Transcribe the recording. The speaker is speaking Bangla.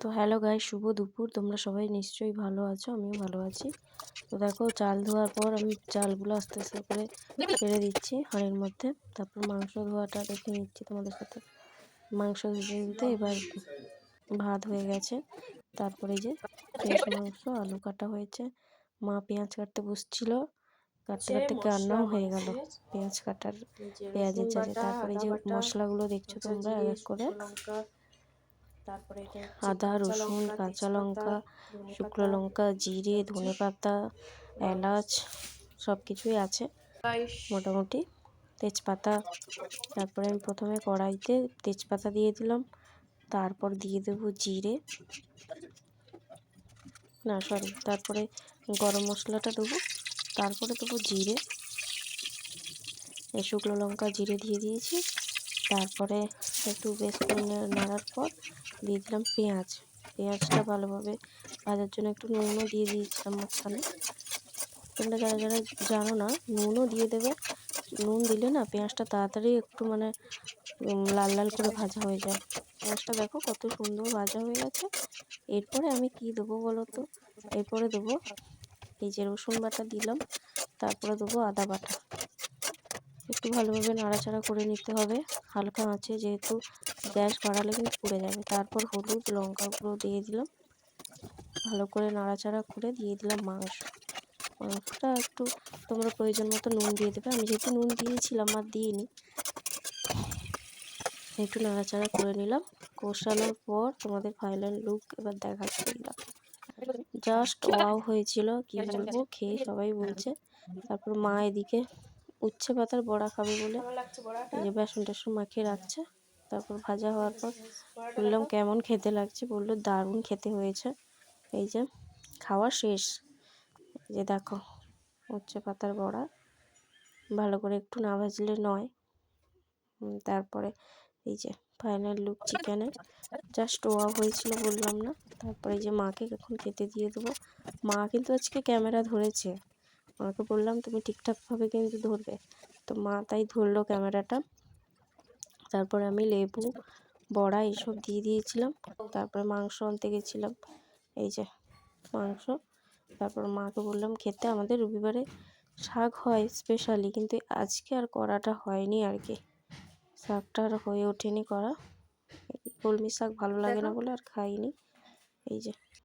তো হ্যালো গাইস, শুভ দুপুর। তোমরা সবাই নিশ্চয়ই ভালো আছো, আমিও ভালো আছি। তো দেখো, চাল ধোয়ার পর আমি চালগুলো আস্তে আস্তে করে ছেড়ে দিচ্ছি হাঁড়ির মধ্যে। তারপর মাংস ধোয়াটা দেখে নিচ্ছি তোমাদের সাথে। মাংস দিতে দিতে এবার ভাত হয়ে গেছে। তারপরে যে ফ্রেশ মাংস, আলু কাটা হয়েছে। মা পেঁয়াজ কাটতে বসছিল, কাটতে কাটতে রান্নাও হয়ে গেল পেঁয়াজ কাটার, পেঁয়াজের জালে। তারপরে যে মশলাগুলো দেখছো তোমরা এক এক করে, তারপরে এটা হচ্ছে আদা, রসুন, কাঁচা লঙ্কা, শুকনো লঙ্কা, জিরে, ধনেপাতা, এলাচ সব কিছুই আছে মোটামুটি, তেজপাতা। তারপরে আমি প্রথমে কড়াইতে তেজপাতা দিয়ে দিলাম, তারপর দিয়ে দেবো জিরে, না সরি, তারপরে গরম মশলাটা দেবো, তারপরে দেবো জিরে, শুকনো লঙ্কা, জিরে দিয়ে দিয়েছি। তারপরে একটু বেশ করে নাড়ার পর দিয়ে দিলাম পেঁয়াজ। পেঁয়াজটা ভালোভাবে ভাজার জন্য একটু নুনও দিয়ে দিয়েছিলাম মাঝখানে। তোমরা যারা যারা জানো না, নুনও দিয়ে দেবে। নুন দিলে না পেঁয়াজটা তাড়াতাড়ি একটু মানে লাল লাল করে ভাজা হয়ে যায়। পেঁয়াজটা দেখো কত সুন্দর ভাজা হয়ে গেছে। এরপরে আমি কি দেবো বলো তো? এরপরে দেবো এই যে রসুন বাটা দিলাম, তারপরে দেবো আদা বাটা। একটু ভালোভাবে নাড়াচাড়া করে নিতে হবে হালকা আঁচে, যেহেতু গ্যাস বাড়ালে কিন্তু পুড়ে যাবে। তারপর হলুদ, লঙ্কা গুঁড়ো দিয়ে দিলাম, ভালো করে নাড়াচাড়া করে দিয়ে দিলাম মাংস। মাংসটা একটু তোমরা প্রয়োজন মতো নুন দিয়ে দেবে। আমি যেহেতু নুন দিয়েছিলাম আর দিইনি, একটু নাড়াচাড়া করে নিলাম। কষানোর পর তোমাদের ফাইনাল লুক এবার দেখাচ্ছি। জাস্ট ওয়াও হয়েছিল, কি বলবো, খেয়ে সবাই বলছে। তারপর মা এদিকে উচ্ছে পাতার বড়া খাবে বলে এই যে বেসন টেসন মাখিয়ে রাখছে। তারপর ভাজা হওয়ার পর বললাম কেমন খেতে লাগছে, বললো দারুণ খেতে হয়েছে। এই যে খাওয়া শেষ। এই যে দেখো উচ্ছে পাতার বড়া, ভালো করে একটু না ভাজলে নয়। তারপরে এই যে ফাইনাল লুক চিকেনের, জাস্ট ওয়াও হয়েছিল বললাম না। তারপরে যে মাকে এখন খেতে দিয়ে দেবো। মা কিন্তু আজকে ক্যামেরা ধরেছে, মাকে বললাম তুমি ঠিকঠাকভাবে কিন্তু ধরবে, তো মা তাই ধরলো ক্যামেরাটা। তারপরে আমি লেবু, বড়া এসব দিয়ে দিয়েছিলাম। তারপরে মাংস আনতে গেছিলাম, এই যে মাংস। তারপর মাকে বললাম খেতে। আমাদের রবিবারে শাক হয় স্পেশালি, কিন্তু আজকে আর করাটা হয়নি আর কি, শাকটা আর হয়ে ওঠেনি করা। কলমি শাক ভালো লাগে না বলে আর খাইনি। এই যে